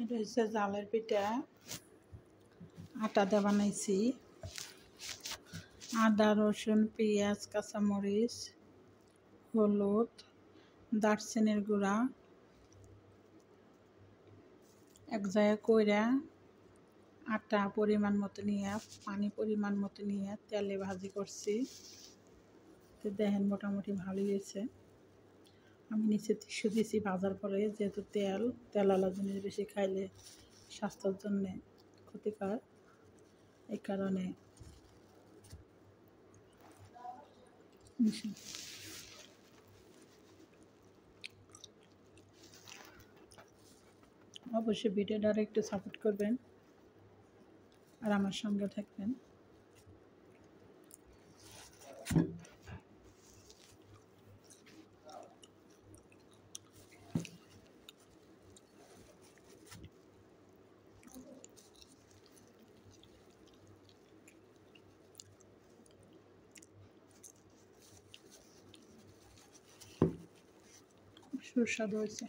এটা হচ্ছে জালের পিঠা, আটা দিয়ে বানাইছি। আদা, রসুন, পেঁয়াজ, কাঁচামরিচ, হলুদ, দারচিনির গুঁড়া এক জায়গায় কইরা আটা পরিমাণ মতো নিয়ে, পানি পরিমাণ মতো নিয়ে তেলে ভাজি করছি। তো দেখেন মোটামুটি ভালোই হয়েছে। আমি নিচে টিস্যু দিয়েছি ভাজার পরে, যেহেতু তেলালা জিনিস বেশি খাইলে স্বাস্থ্যের জন্যে ক্ষতিকর, এই কারণে অবশ্যই ভিডিওটার একটু সাপোর্ট করবেন আর আমার সঙ্গে থাকবেন। সুস্বাদু হয়েছে।